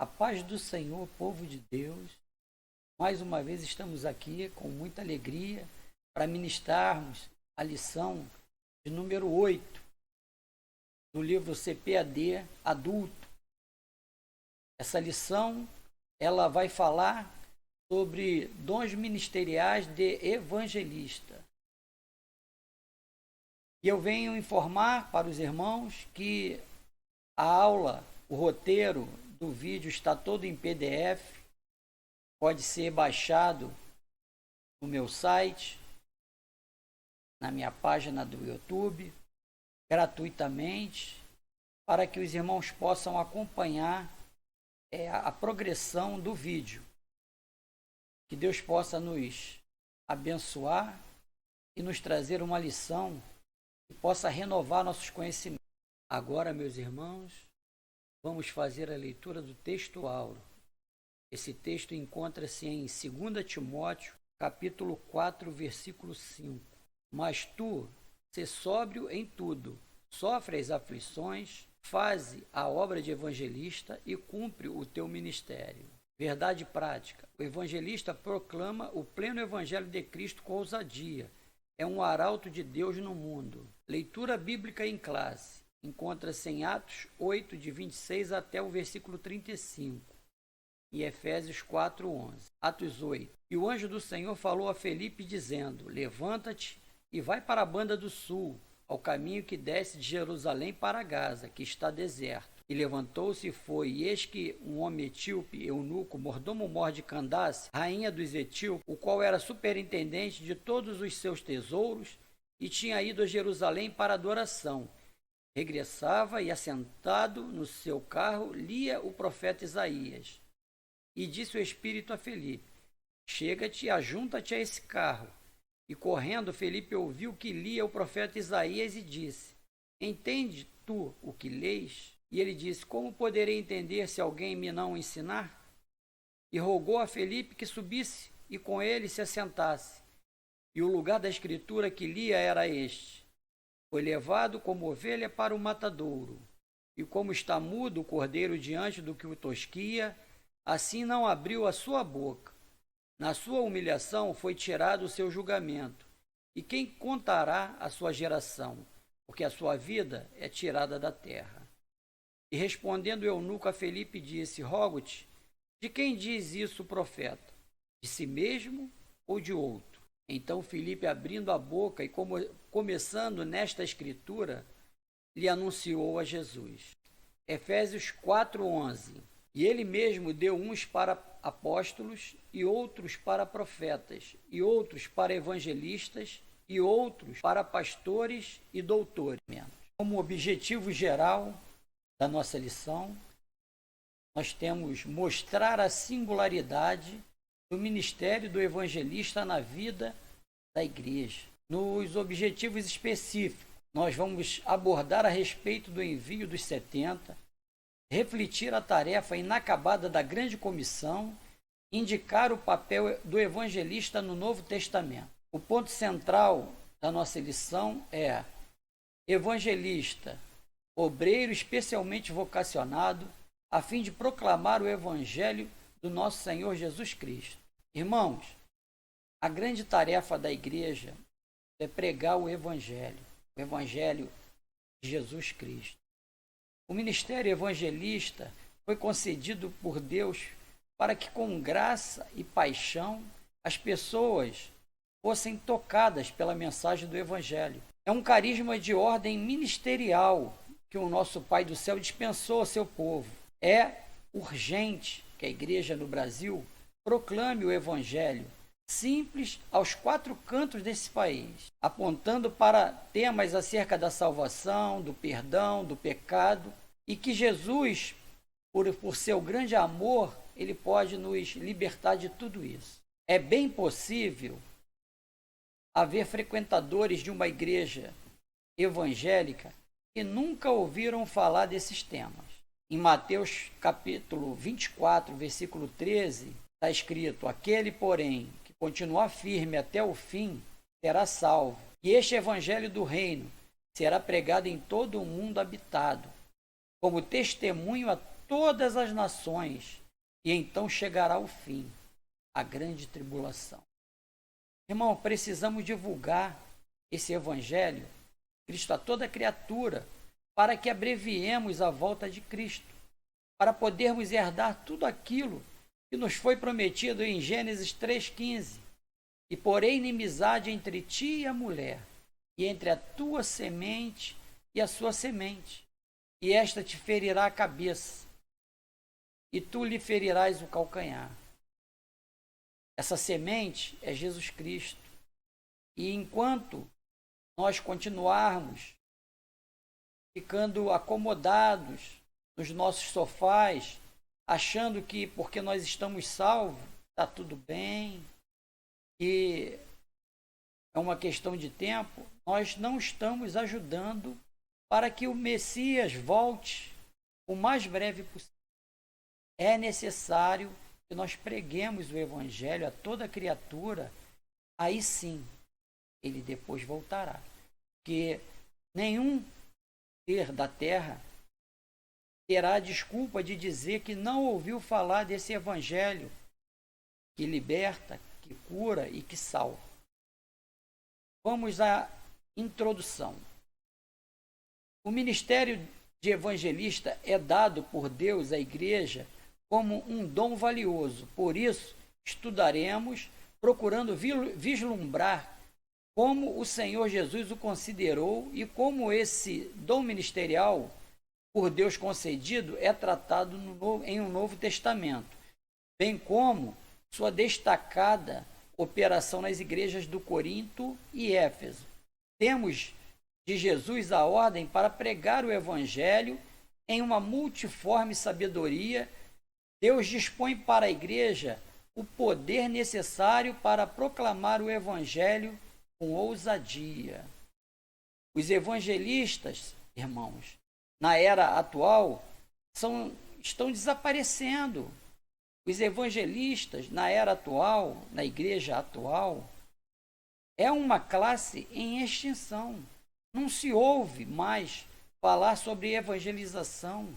A paz do Senhor, povo de Deus. Mais uma vez estamos aqui com muita alegria para ministrarmos a lição de número 8 do livro CPAD Adulto. Essa lição ela vai falar sobre dons ministeriais de evangelista. E eu venho informar para os irmãos que a aula, o roteiro do vídeo está todo em PDF, pode ser baixado no meu site, na minha página do YouTube, gratuitamente, para que os irmãos possam acompanhar a progressão do vídeo. Que Deus possa nos abençoar e nos trazer uma lição que possa renovar nossos conhecimentos. Agora, meus irmãos, vamos fazer a leitura do texto áureo. Esse texto encontra-se em 2 Timóteo, capítulo 4, versículo 5. Mas tu, sê sóbrio em tudo, sofre as aflições, faze a obra de evangelista e cumpre o teu ministério. Verdade prática. O evangelista proclama o pleno evangelho de Cristo com ousadia. É um arauto de Deus no mundo. Leitura bíblica em classe. Encontra-se em Atos 8, de 26 até o versículo 35. E Efésios 4:11. Atos 8. E o anjo do Senhor falou a Felipe, dizendo: Levanta-te e vai para a banda do sul, ao caminho que desce de Jerusalém para Gaza, que está deserto. E levantou-se e foi, e eis que um homem etíope, eunuco, mordomo-mor de Candace, rainha dos etíopes, o qual era superintendente de todos os seus tesouros, e tinha ido a Jerusalém para adoração. Regressava e, assentado no seu carro, lia o profeta Isaías. E disse o Espírito a Felipe: Chega-te e ajunta-te a esse carro. E correndo, Felipe ouviu que lia o profeta Isaías e disse: Entende tu o que lês? E ele disse: Como poderei entender se alguém me não ensinar? E rogou a Felipe que subisse e com ele se assentasse. E o lugar da escritura que lia era este: Foi levado como ovelha para o matadouro, e como está mudo o cordeiro diante do que o tosquia, assim não abriu a sua boca. Na sua humilhação foi tirado o seu julgamento. E quem contará a sua geração? Porque a sua vida é tirada da terra. E respondendo o eunuco a Felipe disse: Rogo-te, de quem diz isso o profeta? De si mesmo ou de outro? Então Felipe, abrindo a boca e começando nesta escritura, lhe anunciou a Jesus. Efésios 4:11. E ele mesmo deu uns para apóstolos, e outros para profetas, e outros para evangelistas, e outros para pastores e doutores. Como objetivo geral da nossa lição, nós temos mostrar a singularidade do ministério do evangelista na vida da igreja. Nos objetivos específicos, nós vamos abordar a respeito do envio dos 70, refletir a tarefa inacabada da grande comissão, indicar o papel do evangelista no Novo Testamento. O ponto central da nossa lição é evangelista, obreiro especialmente vocacionado, a fim de proclamar o evangelho do nosso Senhor Jesus Cristo. Irmãos, a grande tarefa da igreja é pregar o evangelho de Jesus Cristo. O ministério evangelista foi concedido por Deus para que, com graça e paixão, as pessoas fossem tocadas pela mensagem do evangelho. É um carisma de ordem ministerial que o nosso Pai do Céu dispensou ao seu povo. É urgente que a igreja no Brasil proclame o evangelho simples aos 4 cantos desse país, apontando para temas acerca da salvação, do perdão, do pecado, e que Jesus, por seu grande amor, ele pode nos libertar de tudo isso. É bem possível haver frequentadores de uma igreja evangélica que nunca ouviram falar desses temas. Em Mateus capítulo 24, versículo 13, está escrito: Aquele, porém, que continuar firme até o fim, será salvo. E este evangelho do reino será pregado em todo o mundo habitado, como testemunho a todas as nações, e então chegará o fim, a grande tribulação. Irmão, precisamos divulgar esse evangelho, Cristo a toda criatura, para que abreviemos a volta de Cristo, para podermos herdar tudo aquilo que nos foi prometido em Gênesis 3,15. E porém inimizade entre ti e a mulher, e entre a tua semente e a sua semente, e esta te ferirá a cabeça, e tu lhe ferirás o calcanhar. Essa semente é Jesus Cristo. E enquanto nós continuarmos ficando acomodados nos nossos sofás, achando que porque nós estamos salvos, está tudo bem, e é uma questão de tempo, nós não estamos ajudando para que o Messias volte o mais breve possível. É necessário que nós preguemos o Evangelho a toda criatura, aí sim, ele depois voltará. Porque nenhum ser da terra terá a desculpa de dizer que não ouviu falar desse Evangelho que liberta, que cura e que salva. Vamos à introdução. O ministério de evangelista é dado por Deus à igreja como um dom valioso. Por isso, estudaremos procurando vislumbrar como o Senhor Jesus o considerou e como esse dom ministerial por Deus concedido é tratado em um Novo Testamento, bem como sua destacada operação nas igrejas do Corinto e Éfeso. Temos de Jesus a ordem para pregar o Evangelho em uma multiforme sabedoria. Deus dispõe para a igreja o poder necessário para proclamar o Evangelho com ousadia. Os evangelistas, irmãos, na era atual, estão desaparecendo. Os evangelistas, na era atual, na igreja atual, é uma classe em extinção. Não se ouve mais falar sobre evangelização.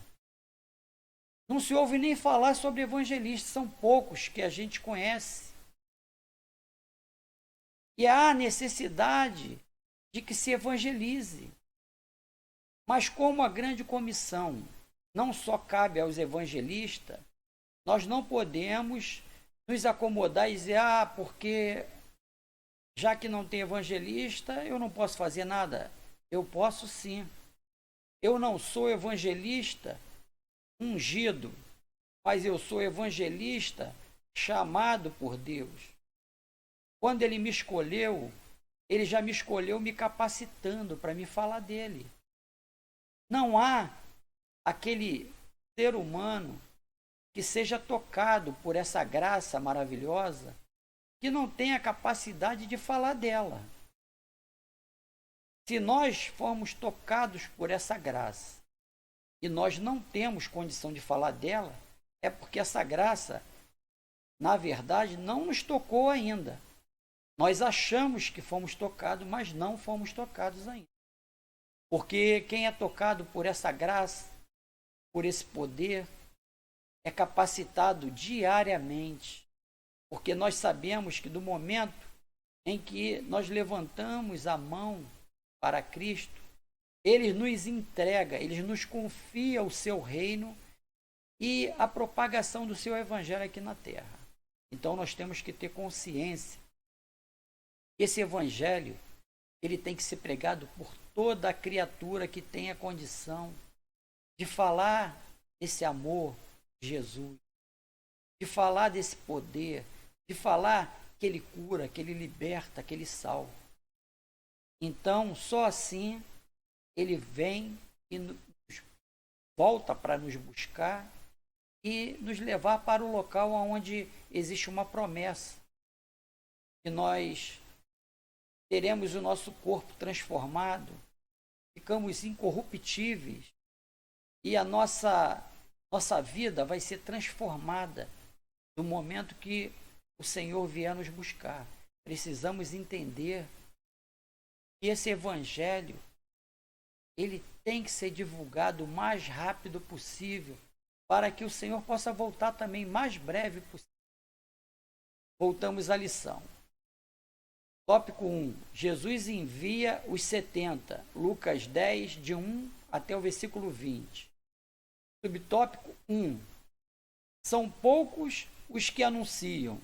Não se ouve nem falar sobre evangelistas. São poucos que a gente conhece. E há necessidade de que se evangelize. Mas como a grande comissão não só cabe aos evangelistas, nós não podemos nos acomodar e dizer, porque já que não tem evangelista, eu não posso fazer nada. Eu posso sim. Eu não sou evangelista ungido, mas eu sou evangelista chamado por Deus. Quando ele me escolheu, ele já me escolheu me capacitando para me falar dele. Não há aquele ser humano que seja tocado por essa graça maravilhosa que não tenha capacidade de falar dela. Se nós formos tocados por essa graça e nós não temos condição de falar dela, é porque essa graça, na verdade, não nos tocou ainda. Nós achamos que fomos tocados, mas não fomos tocados ainda. Porque quem é tocado por essa graça, por esse poder, é capacitado diariamente. Porque nós sabemos que do momento em que nós levantamos a mão para Cristo, Ele nos entrega, Ele nos confia o seu reino e a propagação do seu evangelho aqui na terra. Então nós temos que ter consciência que esse evangelho ele tem que ser pregado por toda a criatura que tenha condição de falar desse amor de Jesus, de falar desse poder, de falar que ele cura, que ele liberta, que ele salva. Então, só assim ele vem e volta para nos buscar e nos levar para o local onde existe uma promessa, que nós teremos o nosso corpo transformado, ficamos incorruptíveis e a nossa vida vai ser transformada no momento que o Senhor vier nos buscar. Precisamos entender que esse evangelho ele tem que ser divulgado o mais rápido possível para que o Senhor possa voltar também mais breve possível. Voltamos à lição. Tópico 1. Jesus envia os 70. Lucas 10, de 1 até o versículo 20. Subtópico 1. São poucos os que anunciam.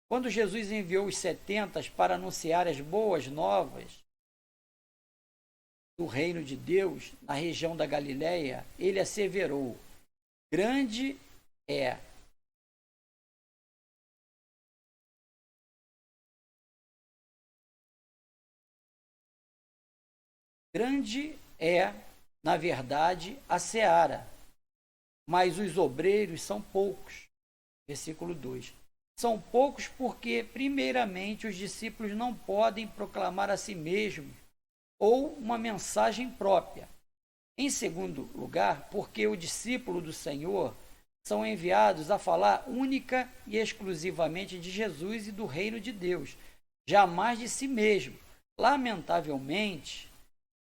Quando Jesus enviou os 70 para anunciar as boas novas do reino de Deus na região da Galileia, ele asseverou: Grande é na verdade, a seara, mas os obreiros são poucos. Versículo 2. São poucos porque, primeiramente, os discípulos não podem proclamar a si mesmos ou uma mensagem própria. Em segundo lugar, porque o discípulo do Senhor são enviados a falar única e exclusivamente de Jesus e do reino de Deus, jamais de si mesmo. Lamentavelmente,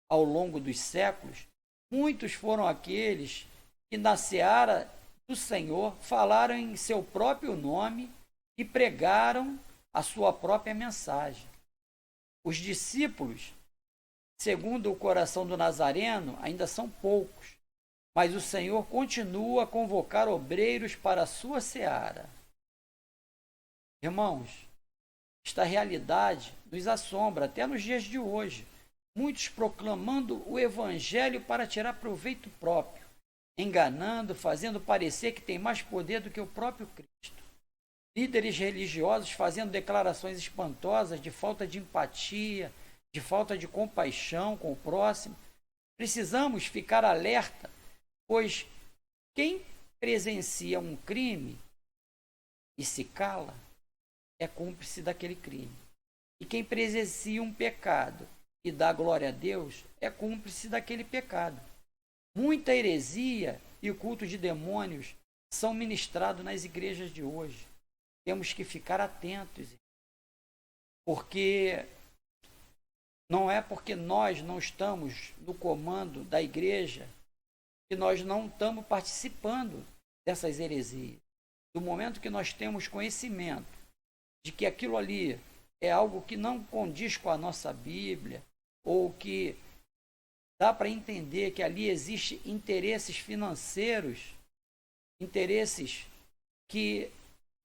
ao longo dos séculos, muitos foram aqueles que na seara do Senhor falaram em seu próprio nome e pregaram a sua própria mensagem. Os discípulos, segundo o coração do Nazareno, ainda são poucos, mas o Senhor continua a convocar obreiros para a sua seara. Irmãos, esta realidade nos assombra até nos dias de hoje. Muitos proclamando o evangelho para tirar proveito próprio, enganando, fazendo parecer que tem mais poder do que o próprio Cristo. Líderes religiosos fazendo declarações espantosas de falta de empatia, de falta de compaixão com o próximo. Precisamos ficar alerta, pois quem presencia um crime e se cala é cúmplice daquele crime. E quem presencia um pecado e dá glória a Deus é cúmplice daquele pecado. Muita heresia e o culto de demônios são ministrados nas igrejas de hoje. Temos que ficar atentos, porque não é porque nós não estamos no comando da igreja que nós não estamos participando dessas heresias. Do momento que nós temos conhecimento de que aquilo ali é algo que não condiz com a nossa Bíblia, ou que dá para entender que ali existem interesses financeiros, interesses que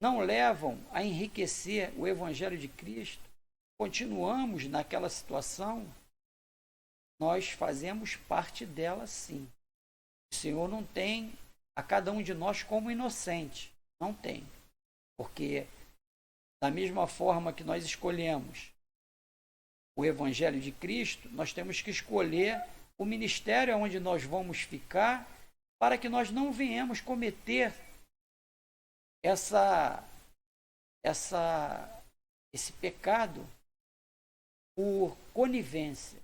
não levam a enriquecer o Evangelho de Cristo, continuamos naquela situação, nós fazemos parte dela sim. O Senhor não tem a cada um de nós como inocente, não tem. Porque da mesma forma que nós escolhemos o Evangelho de Cristo, nós temos que escolher o ministério onde nós vamos ficar para que nós não venhamos cometer esse pecado por conivência.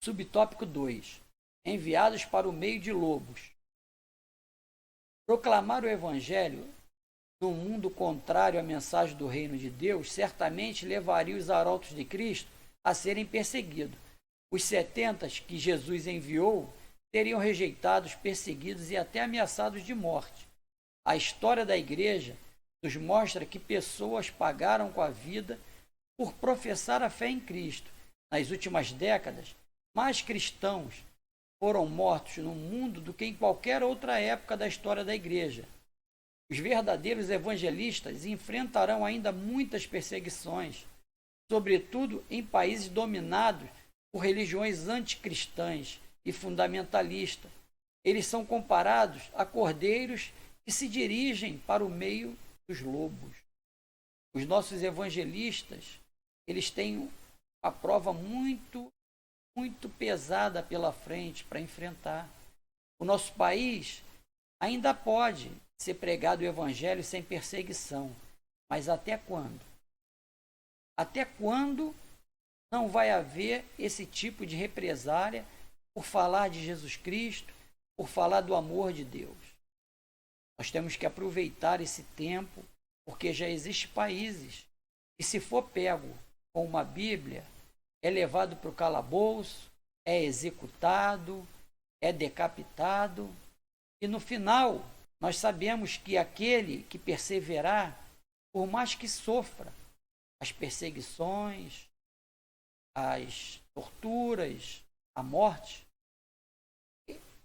Subtópico 2. Enviados para o meio de lobos. Proclamar o Evangelho num mundo contrário à mensagem do reino de Deus certamente levaria os arautos de Cristo a serem perseguidos. Os 70 que Jesus enviou seriam rejeitados, perseguidos e até ameaçados de morte. A história da igreja nos mostra que pessoas pagaram com a vida por professar a fé em Cristo. Nas últimas décadas, mais cristãos foram mortos no mundo do que em qualquer outra época da história da igreja. Os verdadeiros evangelistas enfrentarão ainda muitas perseguições, sobretudo em países dominados por religiões anticristãs e fundamentalistas. Eles são comparados a cordeiros que se dirigem para o meio dos lobos. Os nossos evangelistas, eles têm a prova muito pesada pela frente para enfrentar. O nosso país ainda pode ser pregado o evangelho sem perseguição, mas até quando? Até quando não vai haver esse tipo de represália por falar de Jesus Cristo, por falar do amor de Deus? Nós temos que aproveitar esse tempo, porque já existem países que, se for pego com uma Bíblia, é levado para o calabouço, é executado, é decapitado, E no final, nós sabemos que aquele que perseverar, por mais que sofra as perseguições, as torturas, a morte,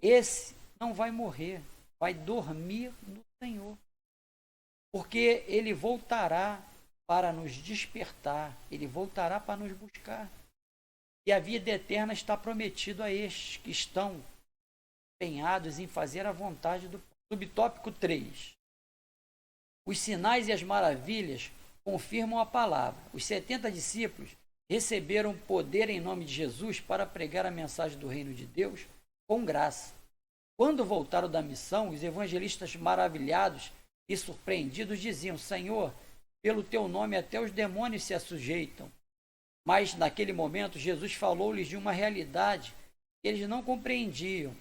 esse não vai morrer, vai dormir no Senhor. Porque ele voltará para nos despertar, ele voltará para nos buscar. E a vida eterna está prometida a estes que estão empenhados em fazer a vontade do Pai. Subtópico 3. Os sinais e as maravilhas confirmam a palavra. Os 70 discípulos receberam poder em nome de Jesus para pregar a mensagem do reino de Deus com graça. Quando voltaram da missão, os evangelistas maravilhados e surpreendidos diziam: Senhor, pelo teu nome até os demônios se assujeitam. Mas naquele momento Jesus falou-lhes de uma realidade que eles não compreendiam.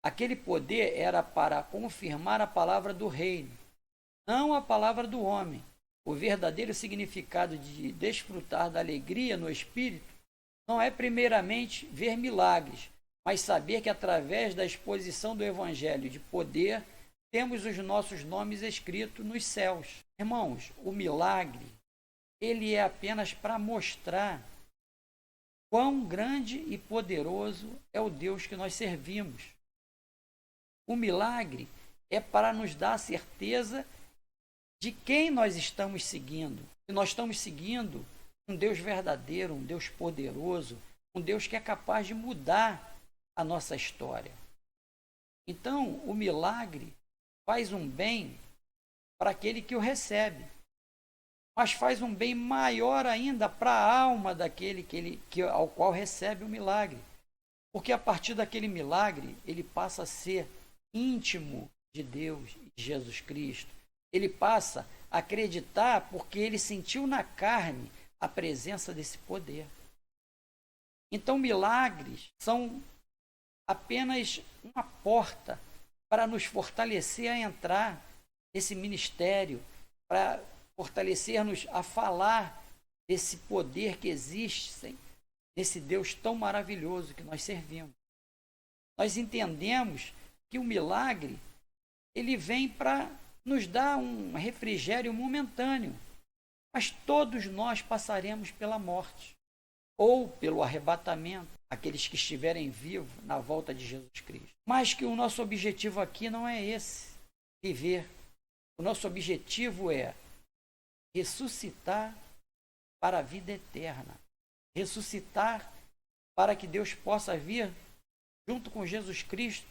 Aquele poder era para confirmar a palavra do reino, não a palavra do homem. O verdadeiro significado de desfrutar da alegria no Espírito não é primeiramente ver milagres, mas saber que através da exposição do Evangelho de poder, temos os nossos nomes escritos nos céus. Irmãos, o milagre, ele é apenas para mostrar quão grande e poderoso é o Deus que nós servimos. O milagre é para nos dar a certeza de quem nós estamos seguindo. Se nós estamos seguindo um Deus verdadeiro, um Deus poderoso, um Deus que é capaz de mudar a nossa história. Então, o milagre faz um bem para aquele que o recebe, mas faz um bem maior ainda para a alma daquele ao qual recebe o milagre. Porque a partir daquele milagre, ele passa a ser íntimo de Deus, de Jesus Cristo. Ele passa a acreditar porque ele sentiu na carne a presença desse poder. Então, milagres são apenas uma porta para nos fortalecer a entrar nesse ministério, para fortalecer-nos a falar desse poder que existe, desse Deus tão maravilhoso que nós servimos. Nós entendemos que o milagre, ele vem para nos dar um refrigério momentâneo, mas todos nós passaremos pela morte ou pelo arrebatamento, aqueles que estiverem vivos na volta de Jesus Cristo. Mas que o nosso objetivo aqui não é esse, viver. O nosso objetivo é ressuscitar para a vida eterna, ressuscitar para que Deus possa vir junto com Jesus Cristo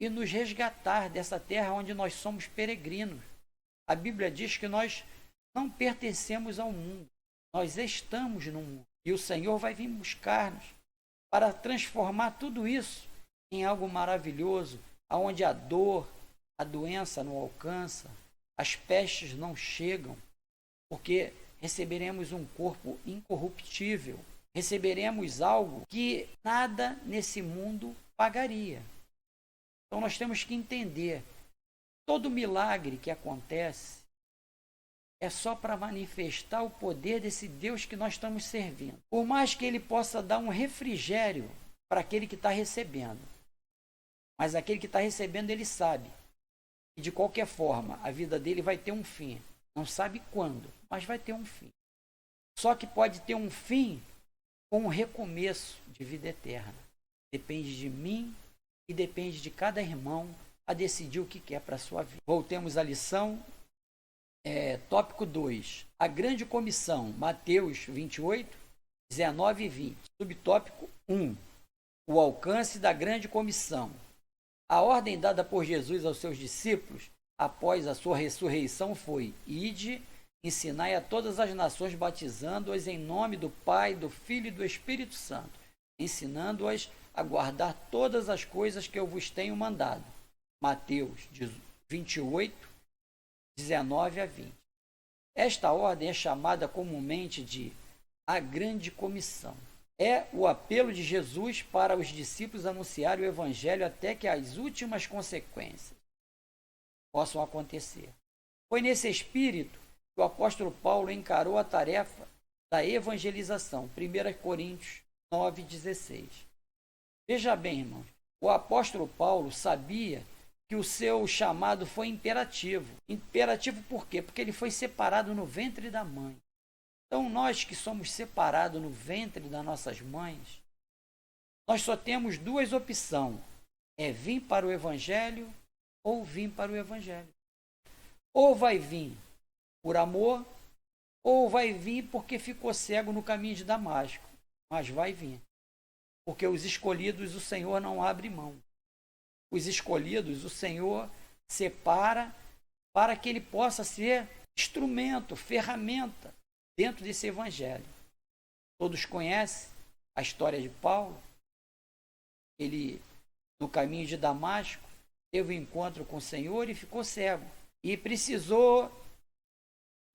e nos resgatar dessa terra onde nós somos peregrinos. A Bíblia diz que nós não pertencemos ao mundo, nós estamos no mundo. E o Senhor vai vir buscar-nos para transformar tudo isso em algo maravilhoso, onde a dor, a doença não alcança, as pestes não chegam, porque receberemos um corpo incorruptível, receberemos algo que nada nesse mundo pagaria. Então nós temos que entender, todo milagre que acontece é só para manifestar o poder desse Deus que nós estamos servindo. Por mais que ele possa dar um refrigério para aquele que está recebendo, mas aquele que está recebendo, ele sabe que de qualquer forma a vida dele vai ter um fim. Não sabe quando, mas vai ter um fim. Só que pode ter um fim com um recomeço de vida eterna. Depende de mim e depende de cada irmão a decidir o que quer para a sua vida. Voltemos à lição. Tópico 2. A grande comissão, Mateus 28, 19 e 20. Subtópico 1. O alcance da grande comissão. A ordem dada por Jesus aos seus discípulos após a sua ressurreição foi: ide, ensinai a todas as nações, batizando-as em nome do Pai, do Filho e do Espírito Santo, ensinando-as a guardar todas as coisas que eu vos tenho mandado. Mateus 28, 19 a 20. Esta ordem é chamada comumente de a grande comissão. É o apelo de Jesus para os discípulos anunciarem o evangelho até que as últimas consequências possam acontecer. Foi nesse espírito que o apóstolo Paulo encarou a tarefa da evangelização. 1 Coríntios 9, 16. Veja bem, irmãos, o apóstolo Paulo sabia que o seu chamado foi imperativo. Imperativo por quê? Porque ele foi separado no ventre da mãe. Então, nós que somos separados no ventre das nossas mães, nós só temos duas opções: é vir para o Evangelho ou vir para o Evangelho. Ou vai vir por amor, ou vai vir porque ficou cego no caminho de Damasco. Mas vai vir. Porque os escolhidos o Senhor não abre mão. Os escolhidos o Senhor separa para que ele possa ser instrumento, ferramenta dentro desse Evangelho. Todos conhecem a história de Paulo. Ele, no caminho de Damasco, teve um encontro com o Senhor e ficou cego. E precisou,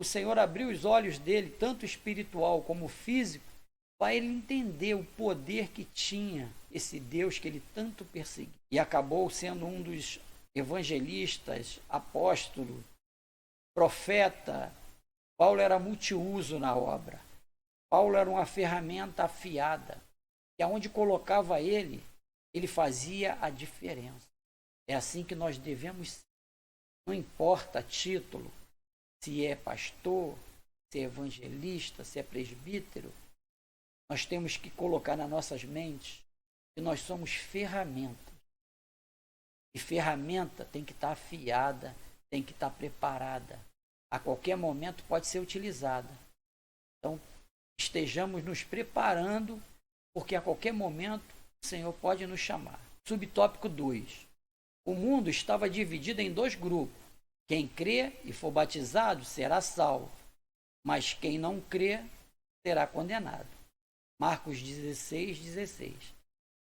o Senhor abriu os olhos dele, tanto espiritual como físico, para ele entender o poder que tinha esse Deus que ele tanto perseguia. E acabou sendo um dos evangelistas, apóstolo, profeta. Paulo era multiuso na obra. Paulo era uma ferramenta afiada, e aonde colocava ele, ele fazia a diferença. É assim que nós devemos ser. Não importa título, se é pastor, se é evangelista, se é presbítero, nós temos que colocar nas nossas mentes que nós somos ferramentas. E ferramenta tem que estar afiada, tem que estar preparada. A qualquer momento pode ser utilizada. Então, estejamos nos preparando, porque a qualquer momento o Senhor pode nos chamar. Subtópico 2. O mundo estava dividido em dois grupos. Quem crê e for batizado será salvo, mas quem não crê será condenado. Marcos 16:16.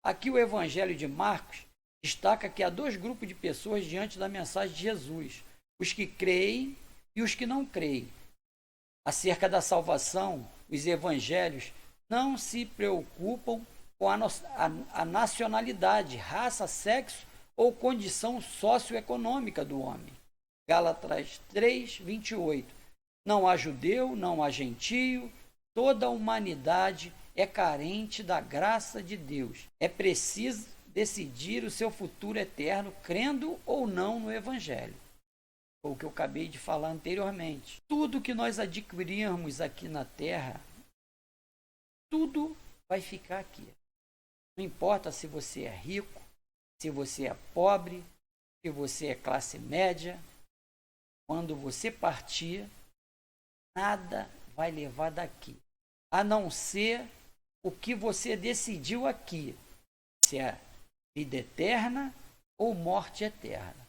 Aqui o Evangelho de Marcos destaca que há dois grupos de pessoas diante da mensagem de Jesus: os que creem e os que não creem. Acerca da salvação, os evangelhos não se preocupam com a nacionalidade, raça, sexo ou condição socioeconômica do homem. Gálatas 3:28. Não há judeu, não há gentio, toda a humanidade é carente da graça de Deus. É preciso decidir o seu futuro eterno, crendo ou não no Evangelho. O que eu acabei de falar anteriormente. Tudo que nós adquirirmos aqui na terra, tudo vai ficar aqui. Não importa se você é rico, se você é pobre, se você é classe média. Quando você partir, nada vai levar daqui, a não ser o que você decidiu aqui, se é vida eterna ou morte eterna.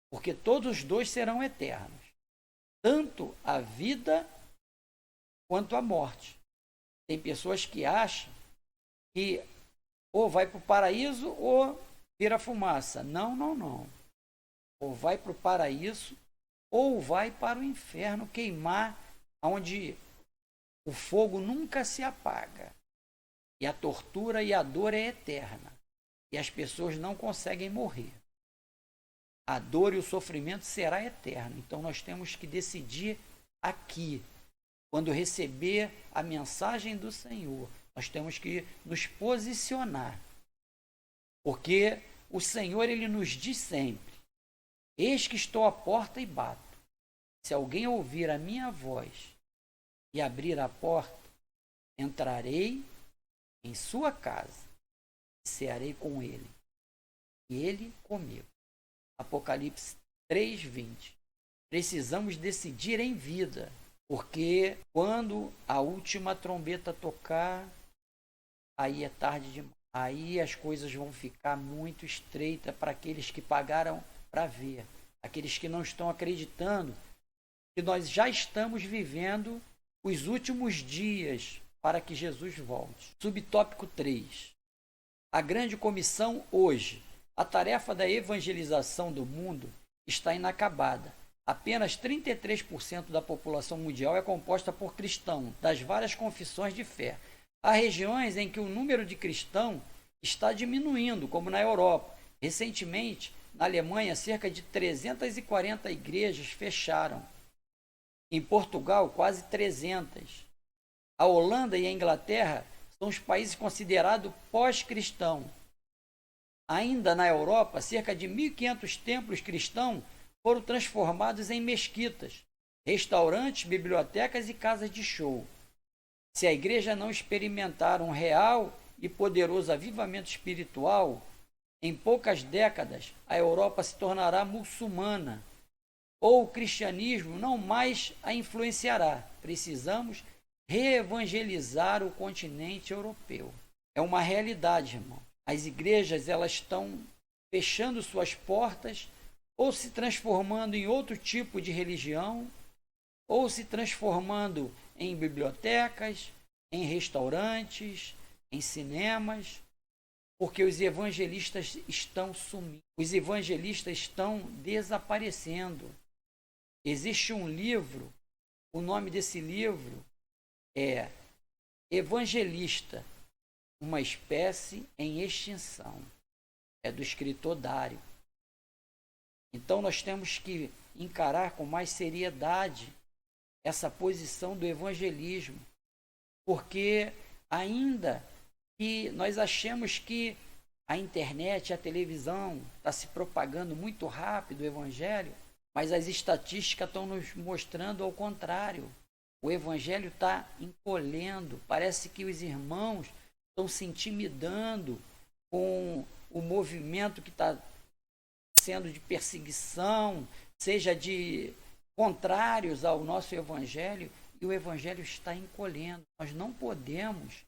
Porque todos os dois serão eternos, tanto a vida quanto a morte. Tem pessoas que acham que ou vai para o paraíso ou vira fumaça. Não, não, não. Ou vai para o paraíso ou vai para o inferno queimar, onde o fogo nunca se apaga. E a tortura e a dor é eterna. E as pessoas não conseguem morrer. A dor e o sofrimento será eterno. Então nós temos que decidir aqui. Quando receber a mensagem do Senhor, nós temos que nos posicionar. Porque o Senhor, ele nos diz sempre: eis que estou à porta e bato. Se alguém ouvir a minha voz e abrir a porta, entrarei em sua casa e cearei com ele, e ele comigo. Apocalipse 3:20. Precisamos decidir em vida, porque quando a última trombeta tocar, aí é tarde demais. Aí as coisas vão ficar muito estreitas para aqueles que pagaram para ver, aqueles que não estão acreditando que nós já estamos vivendo os últimos dias para que Jesus volte. Subtópico 3. A grande comissão hoje. A tarefa da evangelização do mundo está inacabada. Apenas 33% da população mundial é composta por cristãos das várias confissões de fé. Há regiões em que o número de cristãos está diminuindo, como na Europa. Recentemente, na Alemanha, cerca de 340 igrejas fecharam. Em Portugal, quase 300. A Holanda e a Inglaterra são os países considerados pós-cristãos. Ainda na Europa, cerca de 1.500 templos cristãos foram transformados em mesquitas, restaurantes, bibliotecas e casas de show. Se a igreja não experimentar um real e poderoso avivamento espiritual, em poucas décadas a Europa se tornará muçulmana, ou o cristianismo não mais a influenciará. Precisamos reevangelizar o continente europeu. É uma realidade, irmão. As igrejas elas estão fechando suas portas ou se transformando em outro tipo de religião, ou se transformando em bibliotecas, em restaurantes, em cinemas, porque os evangelistas estão sumindo. Os evangelistas estão desaparecendo. Existe um livro, o nome desse livro é Evangelista, uma espécie em extinção. É do escritor Dário. Então nós temos que encarar com mais seriedade essa posição do evangelismo, porque ainda que nós achemos que a internet, a televisão está se propagando muito rápido o evangelho, mas as estatísticas estão nos mostrando ao contrário. O evangelho está encolhendo, parece que os irmãos estão se intimidando com o movimento que está sendo de perseguição, seja de contrários ao nosso evangelho, e o evangelho está encolhendo. Nós não podemos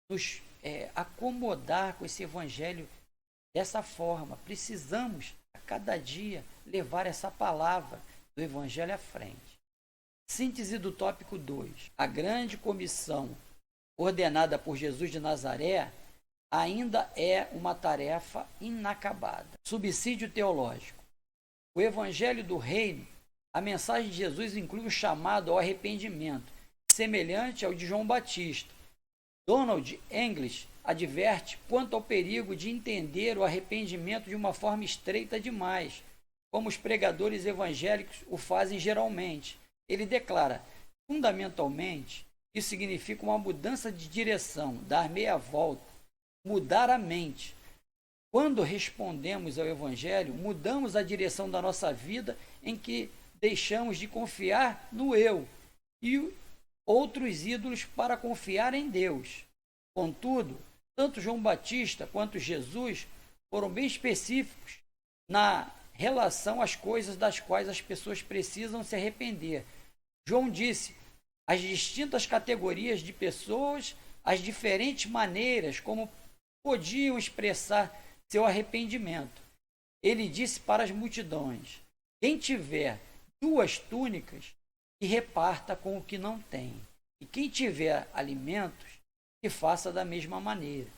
nos acomodar com esse evangelho dessa forma. Precisamos, a cada dia, levar essa palavra do evangelho à frente. Síntese do tópico 2. A grande comissão ordenada por Jesus de Nazaré ainda é uma tarefa inacabada. Subsídio teológico. O evangelho do reino, a mensagem de Jesus inclui um chamado ao arrependimento, semelhante ao de João Batista. Donald English adverte quanto ao perigo de entender o arrependimento de uma forma estreita demais, como os pregadores evangélicos o fazem geralmente. Ele declara, fundamentalmente, isso significa uma mudança de direção, dar meia volta, mudar a mente. Quando respondemos ao Evangelho, mudamos a direção da nossa vida em que deixamos de confiar no eu e outros ídolos para confiar em Deus. Contudo, tanto João Batista quanto Jesus foram bem específicos na relação às coisas das quais as pessoas precisam se arrepender. João disse as distintas categorias de pessoas, as diferentes maneiras como podiam expressar seu arrependimento. Ele disse para as multidões: quem tiver 2 túnicas, que reparta com o que não tem, e quem tiver alimentos, que faça da mesma maneira.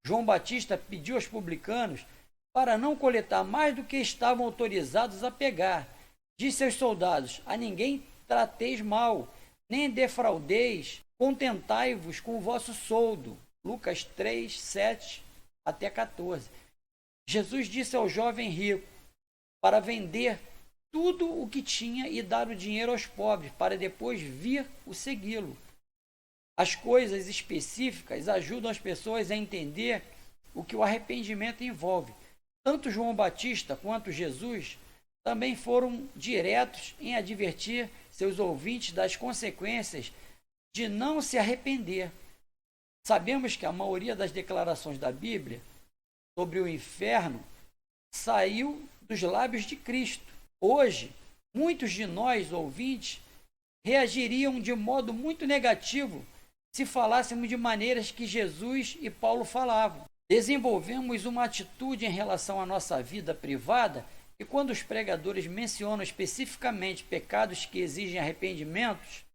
João Batista pediu aos publicanos para não coletar mais do que estavam autorizados a pegar. Disse aos soldados: a ninguém trateis mal, nem defraudeis, contentai-vos com o vosso soldo. Lucas 3, 7 até 14. Jesus disse ao jovem rico para vender tudo o que tinha e dar o dinheiro aos pobres, para depois vir o segui-lo. As coisas específicas ajudam as pessoas a entender o que o arrependimento envolve. Tanto João Batista quanto Jesus também foram diretos em advertir seus ouvintes das consequências de não se arrepender. Sabemos que a maioria das declarações da Bíblia sobre o inferno saiu dos lábios de Cristo. Hoje, muitos de nós, ouvintes, reagiriam de modo muito negativo se falássemos de maneiras que Jesus e Paulo falavam. Desenvolvemos uma atitude em relação à nossa vida privada e quando os pregadores mencionam especificamente pecados que exigem arrependimentos,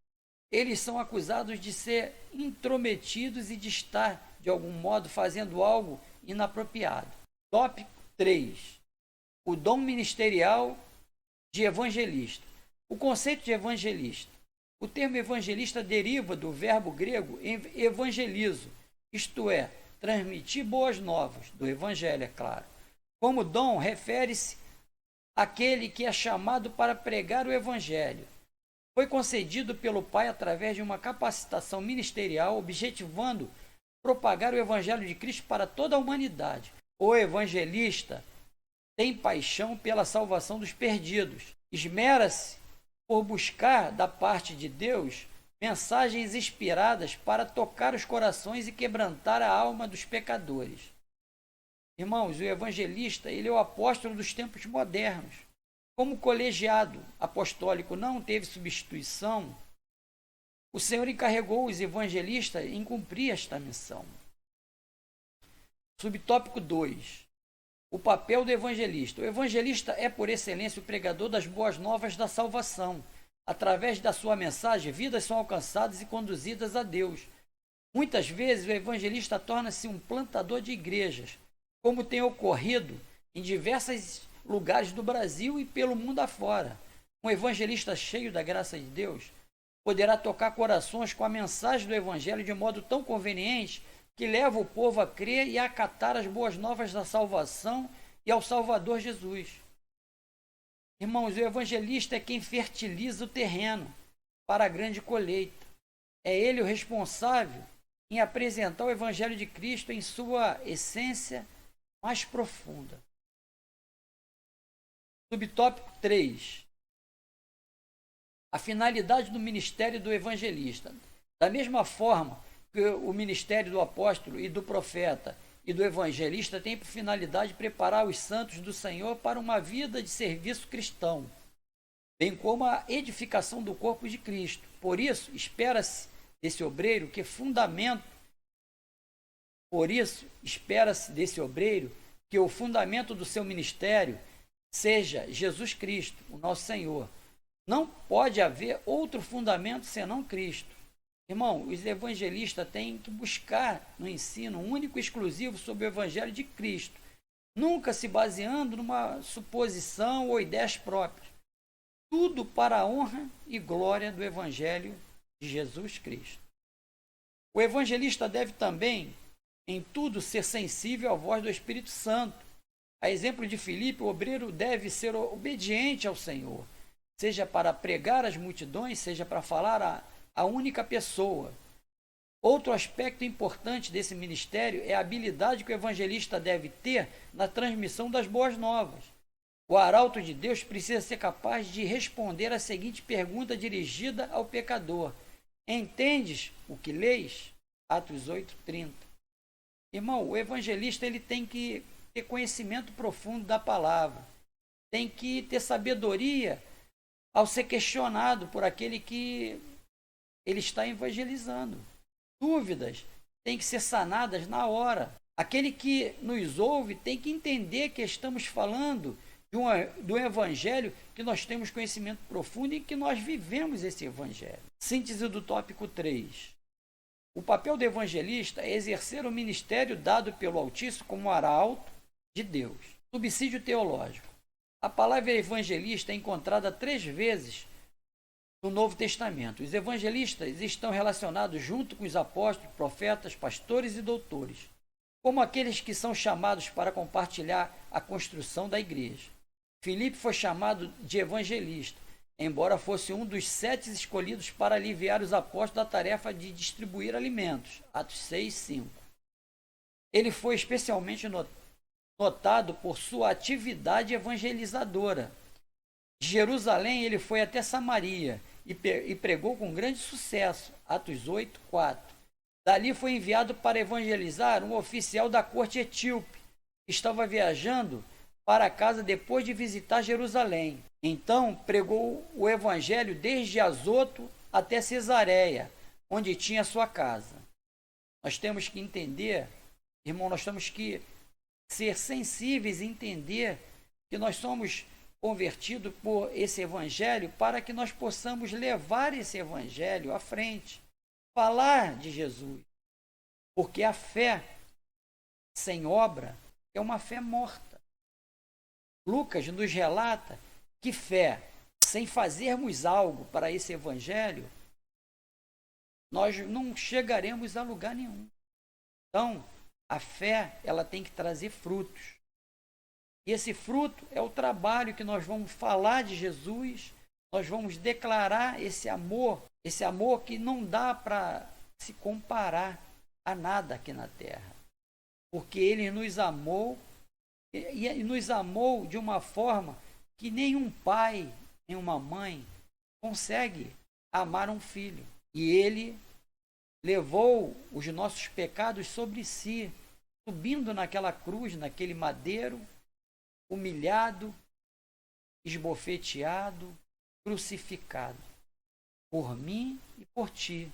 eles são acusados de ser intrometidos e de estar, de algum modo, fazendo algo inapropriado. Tópico 3. O dom ministerial de evangelista. O conceito de evangelista. O termo evangelista deriva do verbo grego evangelizo, isto é, transmitir boas novas, do evangelho, é claro. Como dom, refere-se àquele que é chamado para pregar o evangelho. Foi concedido pelo Pai através de uma capacitação ministerial, objetivando propagar o evangelho de Cristo para toda a humanidade. O evangelista tem paixão pela salvação dos perdidos. Esmera-se por buscar da parte de Deus mensagens inspiradas para tocar os corações e quebrantar a alma dos pecadores. Irmãos, o evangelista, ele é o apóstolo dos tempos modernos. Como o colegiado apostólico não teve substituição, o Senhor encarregou os evangelistas em cumprir esta missão. Subtópico 2. O papel do evangelista. O evangelista é, por excelência, o pregador das boas novas da salvação. Através da sua mensagem, vidas são alcançadas e conduzidas a Deus. Muitas vezes, o evangelista torna-se um plantador de igrejas, como tem ocorrido em diversos lugares do Brasil e pelo mundo afora. Um evangelista cheio da graça de Deus poderá tocar corações com a mensagem do evangelho de modo tão conveniente que leva o povo a crer e a acatar as boas novas da salvação e ao Salvador Jesus. Irmãos, o evangelista é quem fertiliza o terreno para a grande colheita. É ele o responsável em apresentar o evangelho de Cristo em sua essência mais profunda. Subtópico 3. A finalidade do ministério do evangelista. Da mesma forma que o ministério do apóstolo e do profeta e do evangelista tem por finalidade preparar os santos do Senhor para uma vida de serviço cristão, bem como a edificação do corpo de Cristo. Por isso, espera-se desse obreiro que o fundamento do seu ministério seja Jesus Cristo, o nosso Senhor. Não pode haver outro fundamento senão Cristo. Irmão, os evangelistas têm que buscar no ensino único e exclusivo sobre o evangelho de Cristo, nunca se baseando numa suposição ou ideias próprias. Tudo para a honra e glória do evangelho de Jesus Cristo. O evangelista deve também, em tudo, ser sensível à voz do Espírito Santo. A exemplo de Filipe, o obreiro deve ser obediente ao Senhor, seja para pregar às multidões, seja para falar a única pessoa. Outro aspecto importante desse ministério é a habilidade que o evangelista deve ter na transmissão das boas novas. O arauto de Deus precisa ser capaz de responder a seguinte pergunta dirigida ao pecador: entendes o que leis? Atos 8:30. Irmão, o evangelista ele tem que ter conhecimento profundo da palavra, tem que ter sabedoria ao ser questionado por aquele que ele está evangelizando. Dúvidas têm que ser sanadas na hora. Aquele que nos ouve tem que entender que estamos falando do evangelho, que nós temos conhecimento profundo e que nós vivemos esse evangelho. Síntese do tópico 3. O papel do evangelista é exercer o ministério dado pelo Altíssimo como arauto de Deus. Subsídio teológico. A palavra evangelista é encontrada 3 vezes no Novo Testamento. Os evangelistas estão relacionados junto com os apóstolos, profetas, pastores e doutores, como aqueles que são chamados para compartilhar a construção da igreja. Filipe foi chamado de evangelista, embora fosse um dos 7 escolhidos para aliviar os apóstolos da tarefa de distribuir alimentos. Atos 6:5. Ele foi especialmente notado por sua atividade evangelizadora. De Jerusalém ele foi até Samaria e pregou com grande sucesso. Atos 8:4. Dali foi enviado para evangelizar um oficial da corte etíope, que estava viajando para casa depois de visitar Jerusalém. Então pregou o evangelho desde Azoto até Cesareia, onde tinha sua casa. Nós temos que entender, irmão, nós temos que ser sensíveis e entender que nós somos convertidos por esse evangelho para que nós possamos levar esse evangelho à frente, falar de Jesus, porque a fé sem obra é uma fé morta. Lucas nos relata que fé sem fazermos algo para esse evangelho, nós não chegaremos a lugar nenhum. Então, a fé, ela tem que trazer frutos. E esse fruto é o trabalho que nós vamos falar de Jesus, nós vamos declarar esse amor que não dá para se comparar a nada aqui na terra. Porque ele nos amou e nos amou de uma forma que nenhum pai, nenhuma mãe consegue amar um filho. E ele levou os nossos pecados sobre si, subindo naquela cruz, naquele madeiro, humilhado, esbofeteado, crucificado, por mim e por ti.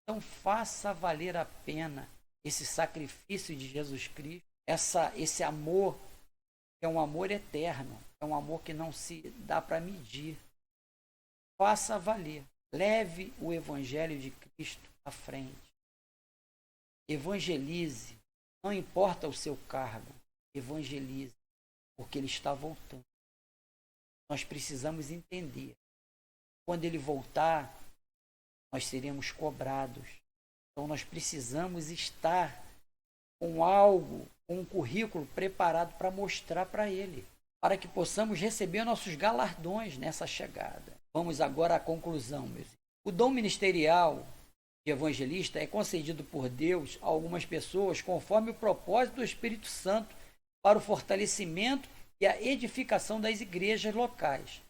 Então faça valer a pena esse sacrifício de Jesus Cristo, esse amor, que é um amor eterno, é um amor que não se dá para medir. Faça valer. Leve o Evangelho de Cristo à frente. Evangelize. Não importa o seu cargo. Evangelize. Porque ele está voltando. Nós precisamos entender. Quando ele voltar, nós seremos cobrados. Então nós precisamos estar com algo, com um currículo preparado para mostrar para ele, para que possamos receber nossos galardões nessa chegada. Vamos agora à conclusão, meus irmãos. O dom ministerial de evangelista é concedido por Deus a algumas pessoas conforme o propósito do Espírito Santo para o fortalecimento e a edificação das igrejas locais.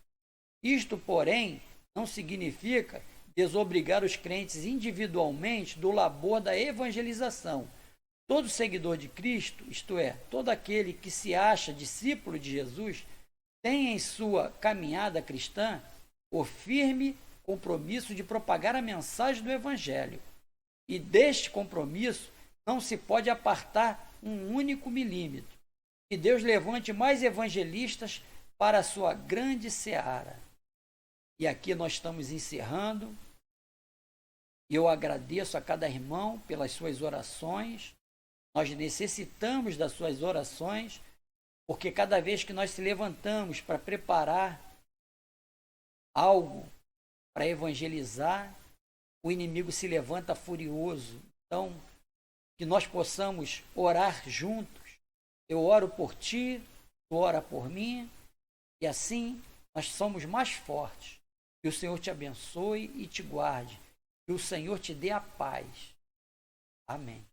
Isto, porém, não significa desobrigar os crentes individualmente do labor da evangelização. Todo seguidor de Cristo, isto é, todo aquele que se acha discípulo de Jesus, tem em sua caminhada cristã o firme compromisso de propagar a mensagem do Evangelho. E deste compromisso não se pode apartar um único milímetro. Que Deus levante mais evangelistas para a sua grande seara. E aqui nós estamos encerrando. Eu agradeço a cada irmão pelas suas orações. Nós necessitamos das suas orações, porque cada vez que nós se levantamos para preparar algo para evangelizar, o inimigo se levanta furioso. Então, que nós possamos orar juntos. Eu oro por ti, tu ora por mim, e assim nós somos mais fortes. Que o Senhor te abençoe e te guarde. Que o Senhor te dê a paz. Amém.